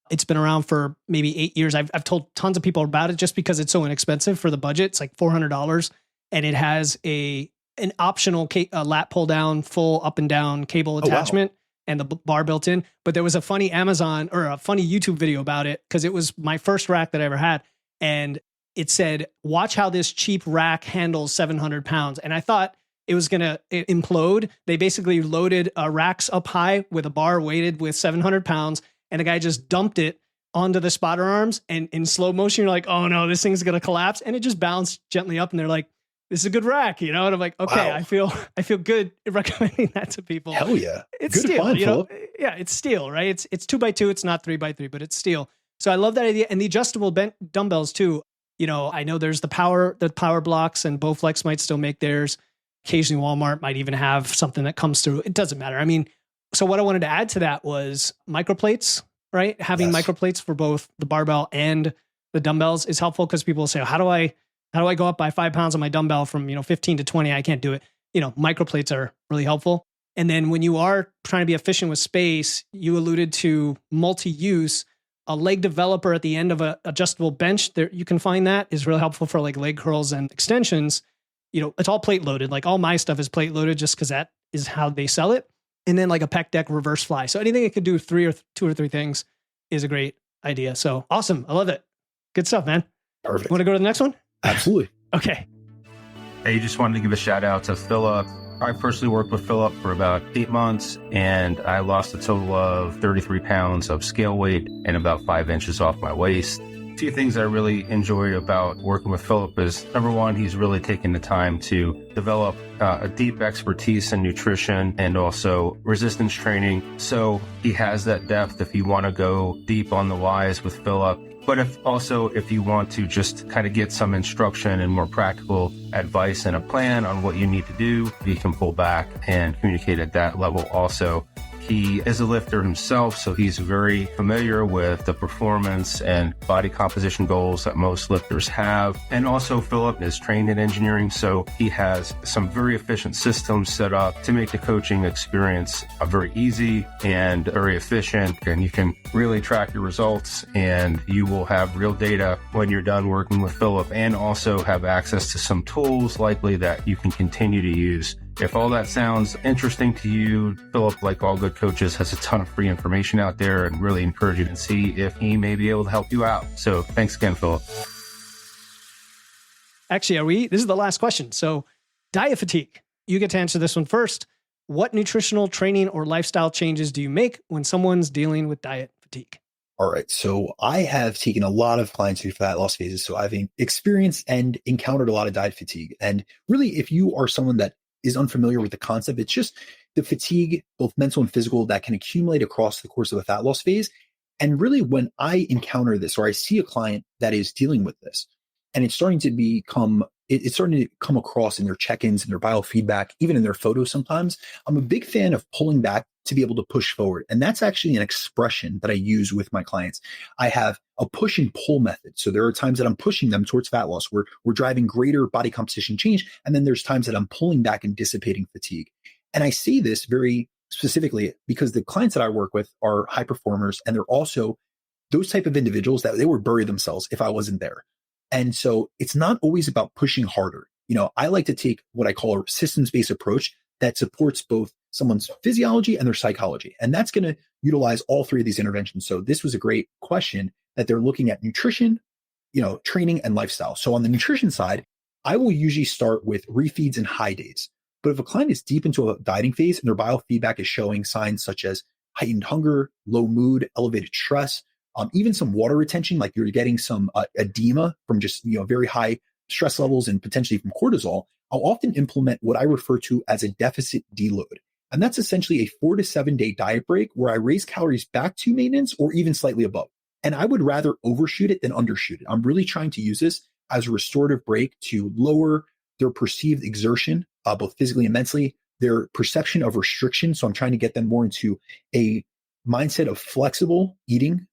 It's been around for maybe 8 years. I've told tons of people about it just because it's so inexpensive for the budget. It's like $400, and it has an optional lat pull down, full up and down cable attachment. Oh, wow. And the bar built in. But there was a funny Amazon or a funny YouTube video about it, because it was my first rack that I ever had. And it said, watch how this cheap rack handles 700 pounds. And I thought it was going to implode. They basically loaded racks up high with a bar weighted with 700 pounds. And the guy just dumped it onto the spotter arms. And in slow motion, you're like, oh no, this thing's going to collapse. And it just bounced gently up. And they're like, this is a good rack, and I'm like, okay, Wow. I feel good recommending that to people. Hell yeah. It's Good steel, find, Philip. yeah, it's steel, right? It's 2x2, it's not 3x3, but it's steel. So I love that idea. And the adjustable dumbbells too. I know there's the power blocks, and Bowflex might still make theirs. Occasionally Walmart might even have something that comes through. It doesn't matter. I mean, so what I wanted to add to that was microplates, right? Having Yes. microplates for both the barbell and the dumbbells is helpful, because people say, how do I go up by 5 pounds on my dumbbell from 15 to 20? I can't do it. Microplates are really helpful. And then when you are trying to be efficient with space, you alluded to multi-use. A leg developer at the end of a adjustable bench, there you can find that is really helpful for like leg curls and extensions. It's all plate loaded. Like all my stuff is plate loaded, just because that is how they sell it. And then like a pec deck reverse fly. So anything that could do two or three things is a great idea. So awesome. I love it. Good stuff, man. Perfect. Want to go to the next one? Absolutely. Okay. Hey, just wanted to give a shout out to Philip. I personally worked with Philip for about 8 months, and I lost a total of 33 pounds of scale weight and about 5 inches off my waist. A few things I really enjoy about working with Philip is, number one, he's really taken the time to develop a deep expertise in nutrition and also resistance training. So he has that depth if you want to go deep on the whys with Philip. But if you want to just kind of get some instruction and more practical advice and a plan on what you need to do, you can pull back and communicate at that level also. He is a lifter himself, so he's very familiar with the performance and body composition goals that most lifters have. And also Philip is trained in engineering, so he has some very efficient systems set up to make the coaching experience very easy and very efficient. And you can really track your results, and you will have real data when you're done working with Philip, and also have access to some tools likely that you can continue to use. If all that sounds interesting to you, Philip, like all good coaches, has a ton of free information out there, and really encourage you to see if he may be able to help you out. So thanks again, Philip. Actually, this is the last question. So diet fatigue, you get to answer this one first. What nutritional training or lifestyle changes do you make when someone's dealing with diet fatigue? All right. So I have taken a lot of clients through fat loss phases. So I've experienced and encountered a lot of diet fatigue. And really, if you are someone that is unfamiliar with the concept, it's just the fatigue, both mental and physical, that can accumulate across the course of a fat loss phase. And really, when I encounter this, or I see a client that is dealing with this, and it's starting to come across in their check-ins and their biofeedback, even in their photos sometimes, I'm a big fan of pulling back to be able to push forward. And that's actually an expression that I use with my clients. I have a push and pull method. So there are times that I'm pushing them towards fat loss, where we're driving greater body composition change. And then there's times that I'm pulling back and dissipating fatigue. And I say this very specifically because the clients that I work with are high performers, and they're also those type of individuals that they would bury themselves if I wasn't there. And so it's not always about pushing harder. I like to take what I call a systems-based approach that supports both someone's physiology and their psychology. And that's going to utilize all three of these interventions. So this was a great question that they're looking at: nutrition, training, and lifestyle. So on the nutrition side, I will usually start with refeeds and high days. But if a client is deep into a dieting phase and their biofeedback is showing signs such as heightened hunger, low mood, elevated stress, even some water retention, like you're getting some edema from just very high stress levels and potentially from cortisol, I'll often implement what I refer to as a deficit deload. And that's essentially a 4 to 7 day diet break where I raise calories back to maintenance or even slightly above. And I would rather overshoot it than undershoot it. I'm really trying to use this as a restorative break to lower their perceived exertion, both physically and mentally, their perception of restriction. So I'm trying to get them more into a mindset of flexible eating,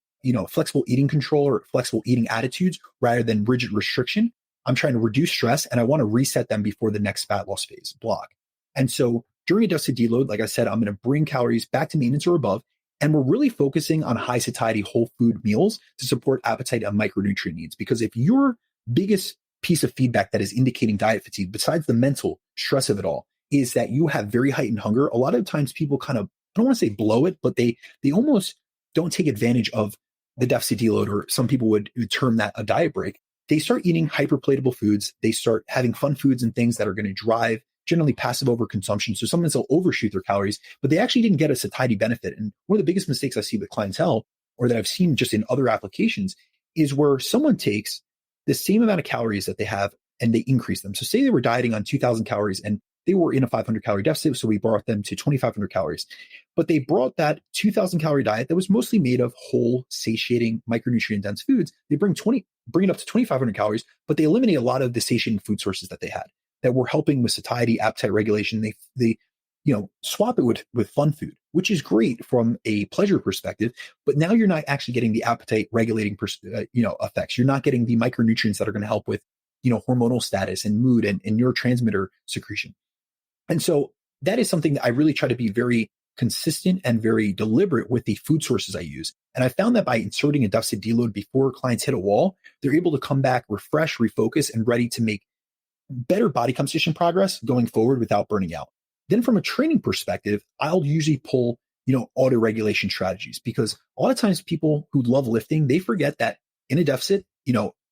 flexible eating control or flexible eating attitudes rather than rigid restriction. I'm trying to reduce stress, and I want to reset them before the next fat loss phase block. And so during a deficit deload, like I said, I'm going to bring calories back to maintenance or above. And we're really focusing on high satiety whole food meals to support appetite and micronutrient needs. Because if your biggest piece of feedback that is indicating diet fatigue, besides the mental stress of it all, is that you have very heightened hunger, a lot of times people kind of, I don't want to say blow it, but they almost don't take advantage of the deficit deload, or some people would term that a diet break. They start eating hyperpalatable foods. They start having fun foods and things that are going to drive generally passive overconsumption. So sometimes they'll overshoot their calories, but they actually didn't get a satiety benefit. And one of the biggest mistakes I see with clientele, or that I've seen just in other applications, is where someone takes the same amount of calories that they have and they increase them. So say they were dieting on 2000 calories and they were in a 500 calorie deficit. So we brought them to 2,500 calories, but they brought that 2000 calorie diet that was mostly made of whole, satiating, micronutrient dense foods. They bring it up to 2,500 calories, but they eliminate a lot of the satiating food sources that they had that were helping with satiety, appetite regulation. They swap it with fun food, which is great from a pleasure perspective, but now you're not actually getting the appetite regulating, effects. You're not getting the micronutrients that are going to help with, hormonal status and mood and neurotransmitter secretion. And so that is something that I really try to be very consistent and very deliberate with the food sources I use. And I found that by inserting a deficit deload before clients hit a wall, they're able to come back, refresh, refocus, and ready to make better body composition progress going forward without burning out. Then from a training perspective, I'll usually pull, auto regulation strategies, because a lot of times people who love lifting, they forget that in a deficit,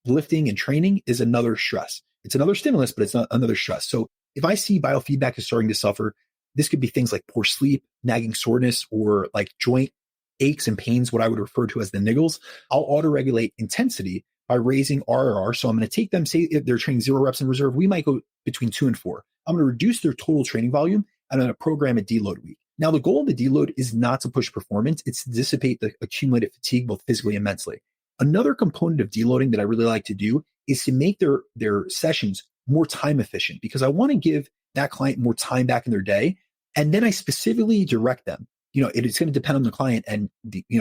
lifting and training is another stress. It's another stimulus, but it's not another stress. So if I see biofeedback is starting to suffer, this could be things like poor sleep, nagging soreness, or like joint aches and pains, what I would refer to as the niggles. I'll auto-regulate intensity by raising RRR. So I'm going to take them, say if they're training 0 reps in reserve, we might go between 2 and 4. I'm going to reduce their total training volume, and I'm going to program a deload week. Now, the goal of the deload is not to push performance. It's to dissipate the accumulated fatigue, both physically and mentally. Another component of deloading that I really like to do is to make their sessions more time efficient, because I want to give that client more time back in their day. And then I specifically direct them. It's going to depend on the client and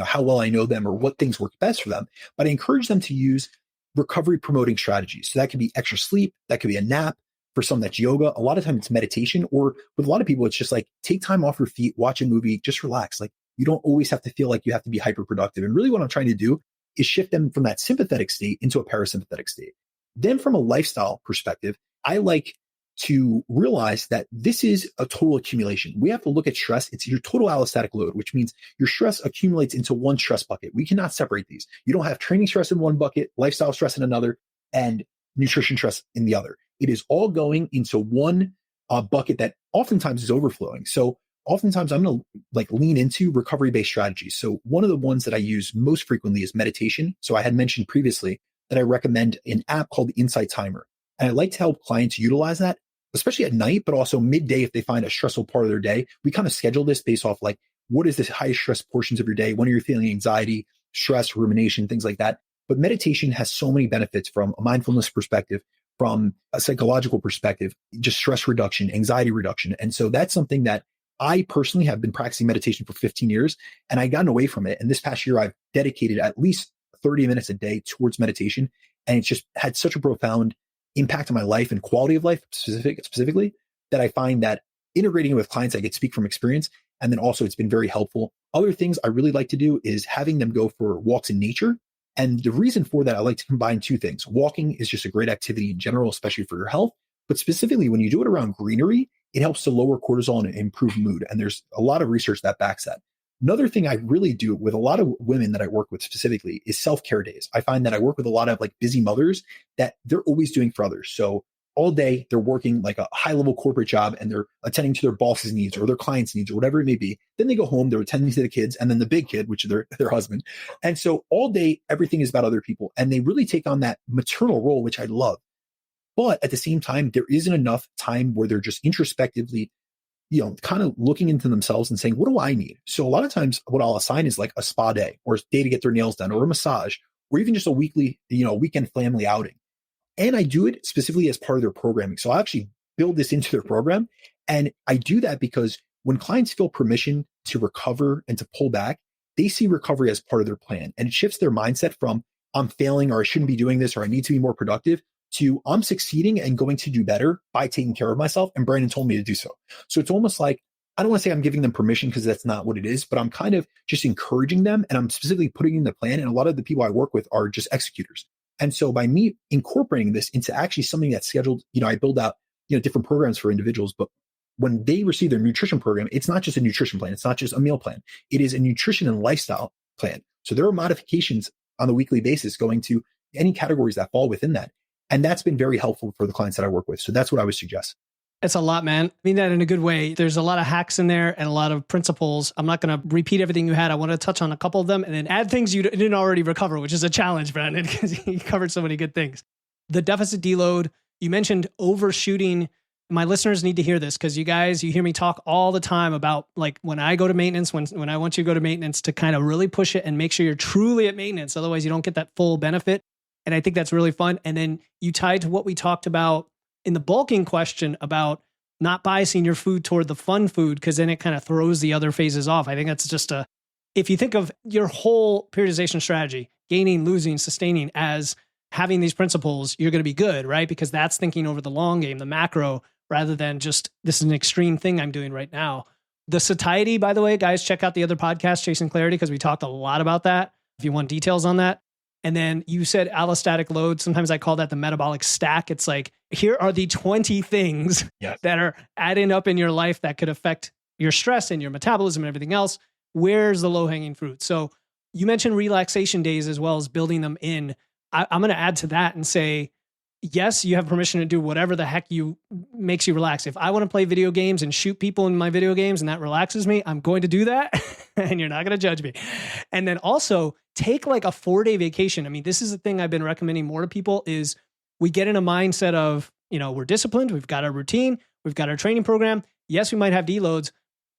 how well I know them or what things work best for them. But I encourage them to use recovery promoting strategies. So that could be extra sleep. That could be a nap. For some, that's yoga. A lot of times it's meditation, or with a lot of people, it's just like take time off your feet, watch a movie, just relax. Like you don't always have to feel like you have to be hyper productive. And really what I'm trying to do is shift them from that sympathetic state into a parasympathetic state. Then from a lifestyle perspective, I like to realize that this is a total accumulation. We have to look at stress. It's your total allostatic load, which means your stress accumulates into one stress bucket. We cannot separate these. You don't have training stress in one bucket, lifestyle stress in another, and nutrition stress in the other. It is all going into one bucket that oftentimes is overflowing. So oftentimes I'm going to lean into recovery-based strategies. So one of the ones that I use most frequently is meditation. So I had mentioned previously that I recommend an app called the Insight Timer. And I like to help clients utilize that, especially at night, but also midday if they find a stressful part of their day. We kind of schedule this based off what is the highest stress portions of your day? When are you feeling anxiety, stress, rumination, things like that? But meditation has so many benefits from a mindfulness perspective, from a psychological perspective, just stress reduction, anxiety reduction. And so that's something that I personally have been practicing meditation for 15 years, and I've gotten away from it. And this past year, I've dedicated at least 30 minutes a day towards meditation. And it's just had such a profound impact on my life and quality of life specifically, that I find that integrating it with clients, I get to speak from experience. And then also it's been very helpful. Other things I really like to do is having them go for walks in nature. And the reason for that, I like to combine two things. Walking is just a great activity in general, especially for your health. But specifically, when you do it around greenery, it helps to lower cortisol and improve mood. And there's a lot of research that backs that. Another thing I really do with a lot of women that I work with specifically is self-care days. I find that I work with a lot of busy mothers that they're always doing for others. So all day they're working like a high level corporate job and they're attending to their boss's needs or their clients' needs or whatever it may be. Then they go home, they're attending to the kids and then the big kid, which is their husband. And so all day, everything is about other people. And they really take on that maternal role, which I love. But at the same time, there isn't enough time where they're just introspectively, kind of looking into themselves and saying, what do I need? So a lot of times what I'll assign is like a spa day or a day to get their nails done or a massage or even just a weekly, weekend family outing. And I do it specifically as part of their programming. So I actually build this into their program. And I do that because when clients feel permission to recover and to pull back, they see recovery as part of their plan. And it shifts their mindset from I'm failing or I shouldn't be doing this or I need to be more productive to I'm succeeding and going to do better by taking care of myself. And Brandon told me to do so. So it's almost like, I don't want to say I'm giving them permission because that's not what it is, but I'm kind of just encouraging them. And I'm specifically putting in the plan. And a lot of the people I work with are just executors. And so by me incorporating this into actually something that's scheduled, I build out, different programs for individuals, but when they receive their nutrition program, it's not just a nutrition plan. It's not just a meal plan. It is a nutrition and lifestyle plan. So there are modifications on a weekly basis going to any categories that fall within that. And that's been very helpful for the clients that I work with. So that's what I would suggest. It's a lot, man. I mean that in a good way. There's a lot of hacks in there and a lot of principles. I'm not going to repeat everything you had. I want to touch on a couple of them and then add things you didn't already recover, which is a challenge, Brandon, because you covered so many good things. The deficit deload, You mentioned overshooting. My listeners need to hear this because you hear me talk all the time about like when I go to maintenance, when I want you to go to maintenance to kind of really push it and make sure you're truly at maintenance. Otherwise you don't get that full benefit. And I think that's really fun. And then you tied to what we talked about in the bulking question about not biasing your food toward the fun food, because then it kind of throws the other phases off. I think that's just if you think of your whole periodization strategy, gaining, losing, sustaining as having these principles, you're going to be good, right? Because that's thinking over the long game, the macro, rather than just, this is an extreme thing I'm doing right now. The satiety, by the way, guys, check out the other podcast, Chasing Clarity, because we talked a lot about that if you want details on that. And then you said allostatic load. Sometimes I call that the metabolic stack. It's like, here are the 20 things that are adding up in your life that could affect your stress and your metabolism and everything else. Where's the low-hanging fruit? So you mentioned relaxation days as well as building them in. I'm going to add to that and say, yes, you have permission to do whatever the heck makes you relax. If I want to play video games and shoot people in my video games and that relaxes me, I'm going to do that and you're not going to judge me. And then also take like a 4-day vacation. I mean, this is the thing I've been recommending more to people is we get in a mindset of, we're disciplined. We've got our routine. We've got our training program. Yes, we might have deloads.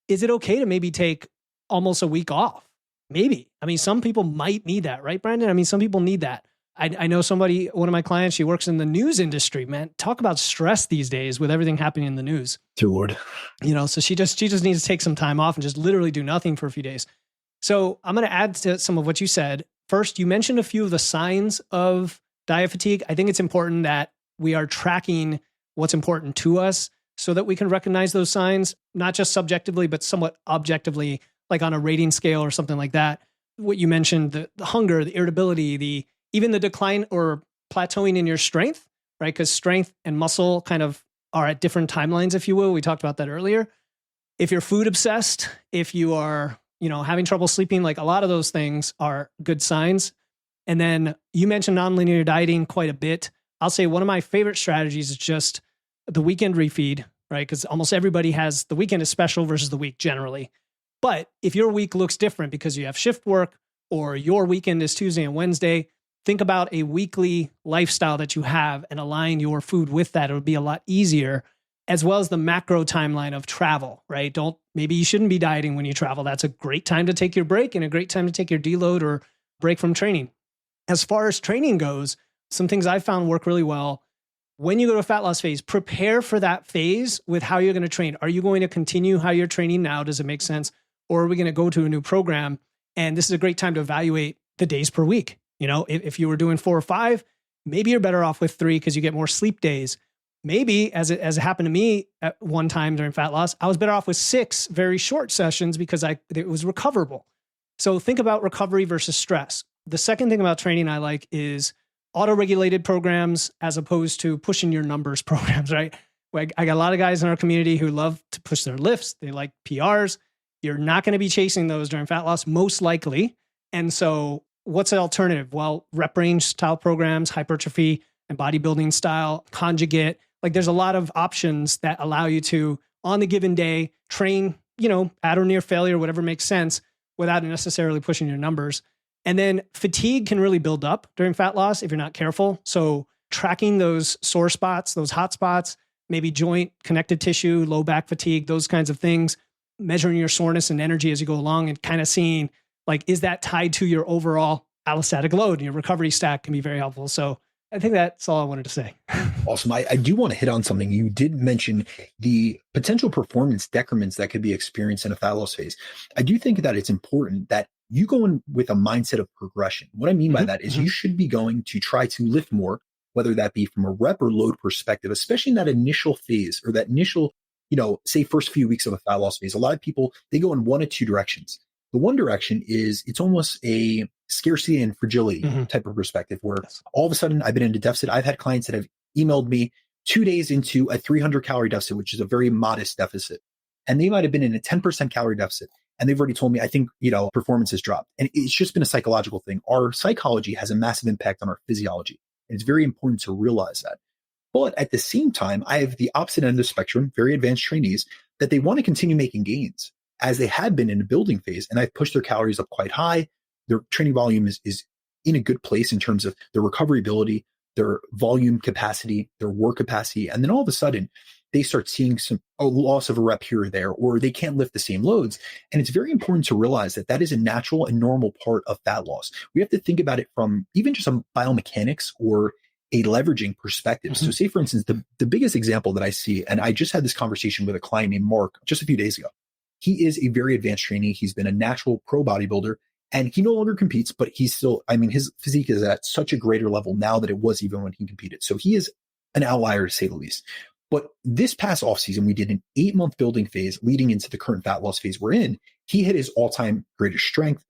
Is it okay to maybe take almost a week off? Maybe. I mean, some people might need that, right, Brandon? I mean, some people need that. I know one of my clients, she works in the news industry, man. Talk about stress these days with everything happening in the news. Dear Lord. So she just needs to take some time off and just literally do nothing for a few days. So I'm going to add to some of what you said. First, you mentioned a few of the signs of diet fatigue. I think it's important that we are tracking what's important to us so that we can recognize those signs, not just subjectively, but somewhat objectively, like on a rating scale or something like that. What you mentioned, the hunger, the irritability, even the decline or plateauing in your strength, right? Because strength and muscle kind of are at different timelines, if you will. We talked about that earlier. If you're food obsessed, if you are, having trouble sleeping, like a lot of those things are good signs. And then you mentioned nonlinear dieting quite a bit. I'll say one of my favorite strategies is just the weekend refeed, right? Because almost everybody has the weekend is special versus the week generally. But if your week looks different because you have shift work or your weekend is Tuesday and Wednesday, think about a weekly lifestyle that you have and align your food with that. It would be a lot easier, as well as the macro timeline of travel, right? Maybe you shouldn't be dieting when you travel. That's a great time to take your break and a great time to take your deload or break from training. As far as training goes, some things I've found work really well. When you go to a fat loss phase, prepare for that phase with how you're going to train. Are you going to continue how you're training now? Does it make sense? Or are we going to go to a new program? And this is a great time to evaluate the days per week. If you were doing 4 or 5, maybe you're better off with 3 because you get more sleep days. Maybe, as it happened to me at one time during fat loss, I was better off with 6 very short sessions because it was recoverable. So think about recovery versus stress. The second thing about training I like is auto-regulated programs as opposed to pushing your numbers programs, right? I got a lot of guys in our community who love to push their lifts. They like PRs. You're not going to be chasing those during fat loss, most likely. And so what's the alternative? Well, rep range style programs, hypertrophy and bodybuilding style, conjugate. Like there's a lot of options that allow you to, on the given day, train, at or near failure, whatever makes sense, without necessarily pushing your numbers. And then fatigue can really build up during fat loss if you're not careful. So tracking those sore spots, those hot spots, maybe joint, connective tissue, low back fatigue, those kinds of things, measuring your soreness and energy as you go along and kind of seeing, like, is that tied to your overall allostatic load? And your recovery stack can be very helpful. So I think that's all I wanted to say. Awesome. I do want to hit on something. You did mention the potential performance decrements that could be experienced in a fat loss phase. I do think that it's important that you go in with a mindset of progression. What I mean by that is you should be going to try to lift more, whether that be from a rep or load perspective, especially in that initial phase or that initial, say first few weeks of a fat loss phase. A lot of people, they go in one of two directions. The one direction is it's almost a scarcity and fragility type of perspective where all of a sudden I've been in a deficit. I've had clients that have emailed me 2 days into a 300 calorie deficit, which is a very modest deficit. And they might have been in a 10% calorie deficit. And they've already told me, I think, performance has dropped. And it's just been a psychological thing. Our psychology has a massive impact on our physiology. And it's very important to realize that. But at the same time, I have the opposite end of the spectrum, very advanced trainees, that they want to continue making gains as they had been in a building phase. And I've pushed their calories up quite high. Their training volume is in a good place in terms of their recovery ability. their volume capacity, their work capacity. And then all of a sudden they start seeing a loss of a rep here or there, or they can't lift the same loads. And it's very important to realize that that is a natural and normal part of fat loss. We have to think about it from even just a biomechanics or a leveraging perspective. Mm-hmm. So say, for instance, the biggest example that I see, and I just had this conversation with a client named Mark just a few days ago. He is a very advanced trainee. He's been a natural pro bodybuilder, and he no longer competes, but he's still, I mean, his physique is at such a greater level now than it was even when he competed. So he is an outlier, to say the least. But this past offseason, we did an 8-month building phase leading into the current fat loss phase we're in. He hit his all-time greatest strength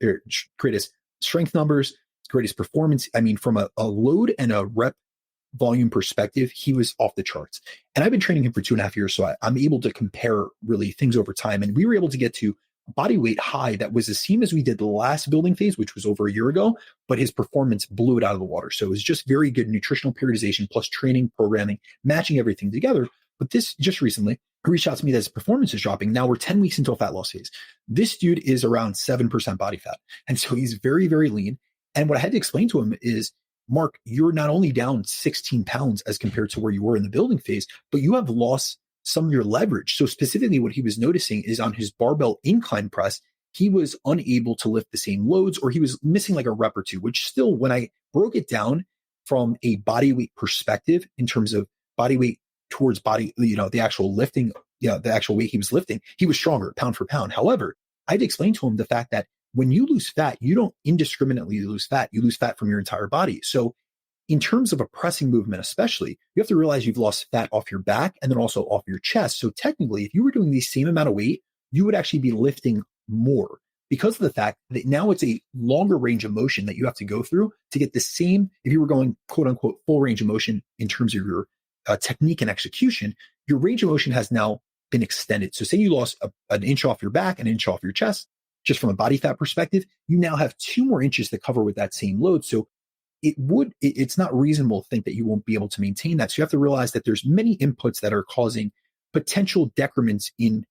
numbers, greatest performance. I mean, from a load and a rep volume perspective, he was off the charts. And I've been training him for 2.5 years, so I'm able to compare really things over time. And we were able to get to a body weight high that was the same as we did the last building phase, which was over a year ago, but his performance blew it out of the water. So it was just very good nutritional periodization plus training, programming, matching everything together. But this just recently reached out to me that his performance is dropping. Now we're 10 weeks into a fat loss phase. This dude is around 7% body fat. And so he's very, very lean. And what I had to explain to him is, Mark, you're not only down 16 pounds as compared to where you were in the building phase, but you have lost some of your leverage. So specifically what he was noticing is on his barbell incline press, he was unable to lift the same loads, or he was missing like a rep or two, which still, when I broke it down from a body weight perspective in terms of body weight towards body, the actual lifting, the actual weight he was lifting, he was stronger pound for pound. However, I'd explained to him the fact that when you lose fat, you don't indiscriminately lose fat. You lose fat from your entire body. So in terms of a pressing movement, especially, you have to realize you've lost fat off your back and then also off your chest. So technically, if you were doing the same amount of weight, you would actually be lifting more because of the fact that now it's a longer range of motion that you have to go through to get the same. If you were going quote unquote full range of motion in terms of your technique and execution, your range of motion has now been extended. So say you lost an inch off your back, an inch off your chest, just from a body fat perspective, you now have 2 more inches to cover with that same load. So it's not reasonable to think that you won't be able to maintain that. So you have to realize that there's many inputs that are causing potential decrements in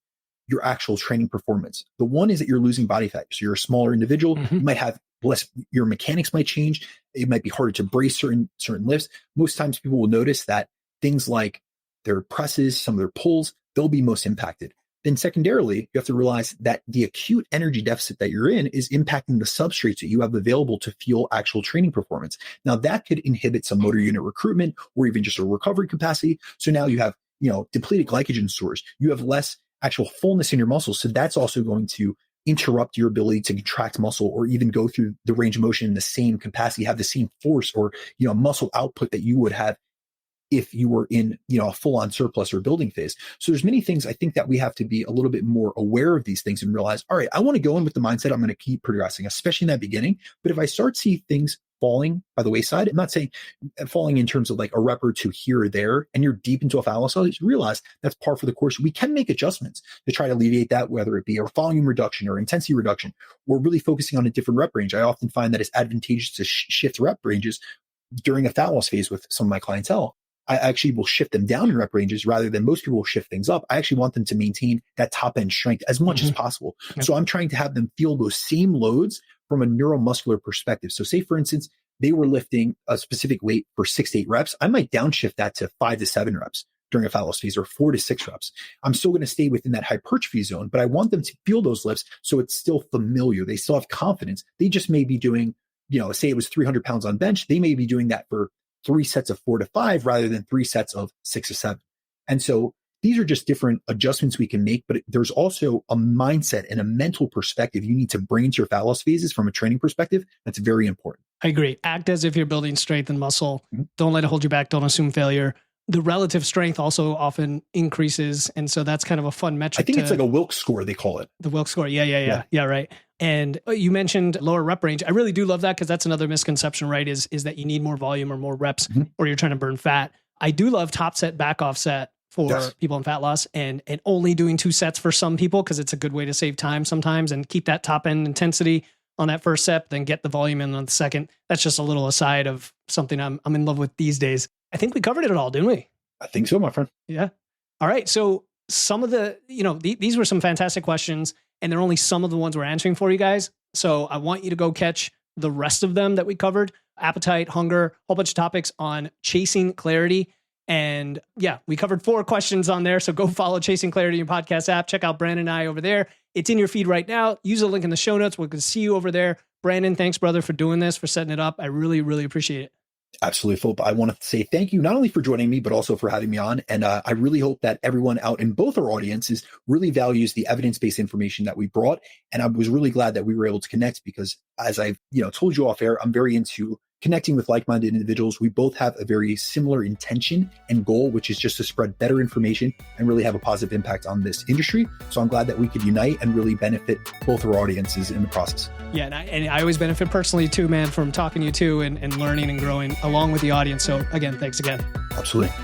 your actual training performance. The one is that you're losing body fat. So you're a smaller individual. Mm-hmm. You might have less, your mechanics might change. It might be harder to brace certain lifts. Most times people will notice that things like their presses, some of their pulls, they'll be most impacted. Then secondarily, you have to realize that the acute energy deficit that you're in is impacting the substrates that you have available to fuel actual training performance. Now that could inhibit some motor unit recruitment or even just a recovery capacity. So now you have, depleted glycogen stores. You have less actual fullness in your muscles. So that's also going to interrupt your ability to contract muscle or even go through the range of motion in the same capacity, have the same force or, muscle output that you would have if you were in, a full-on surplus or building phase. So there's many things I think that we have to be a little bit more aware of these things and realize, all right, I want to go in with the mindset I'm going to keep progressing, especially in that beginning. But if I start to see things falling by the wayside, I'm not saying falling in terms of like a rep or two here or there, and you're deep into a fat loss, realize that's par for the course. We can make adjustments to try to alleviate that, whether it be a volume reduction or intensity reduction, or really focusing on a different rep range. I often find that it's advantageous to shift rep ranges during a fat loss phase with some of my clientele. I actually will shift them down in rep ranges rather than most people will shift things up. I actually want them to maintain that top end strength as much as possible. Yep. So I'm trying to have them feel those same loads from a neuromuscular perspective. So say, for instance, they were lifting a specific weight for 6 to 8 reps. I might downshift that to 5 to 7 reps during a fat loss phase or 4 to 6 reps. I'm still going to stay within that hypertrophy zone, but I want them to feel those lifts so it's still familiar. They still have confidence. They just may be doing, say it was 300 pounds on bench. They may be doing that for 3 sets of 4 to 5 rather than 3 sets of 6 to 7. And so these are just different adjustments we can make, but there's also a mindset and a mental perspective you need to bring into your fat loss phases from a training perspective. That's very important. I agree. Act as if you're building strength and muscle. Mm-hmm. Don't let it hold you back. Don't assume failure. The relative strength also often increases. And so that's kind of a fun metric. I think it's like a Wilks score, they call it. The Wilks score. Yeah, right. And you mentioned lower rep range. I really do love that because that's another misconception, right? Is that you need more volume or more reps or you're trying to burn fat. I do love top set, back off set for people in fat loss and only doing 2 sets for some people because it's a good way to save time sometimes and keep that top end intensity on that first set, then get the volume in on the second. That's just a little aside of something I'm in love with these days. I think we covered it all, didn't we? I think so, my friend. Yeah. All right. So some of the, these were some fantastic questions and they're only some of the ones we're answering for you guys. So I want you to go catch the rest of them that we covered appetite, hunger, a whole bunch of topics on chasing clarity. And yeah, we covered 4 questions on there. So go follow Chasing Clarity in your podcast app. Check out Brandon and I over there. It's in your feed right now. Use the link in the show notes. We can see you over there. Brandon, thanks, brother, for doing this, for setting it up. I really, really appreciate it. Absolutely, Philip. I want to say thank you not only for joining me, but also for having me on. And I really hope that everyone out in both our audiences really values the evidence-based information that we brought. And I was really glad that we were able to connect because, as I told you off air, I'm very into connecting with like-minded individuals. We both have a very similar intention and goal, which is just to spread better information and really have a positive impact on this industry. So I'm glad that we could unite and really benefit both our audiences in the process. Yeah, and I always benefit personally too, man, from talking to you too and learning and growing along with the audience. So again, thanks again. Absolutely.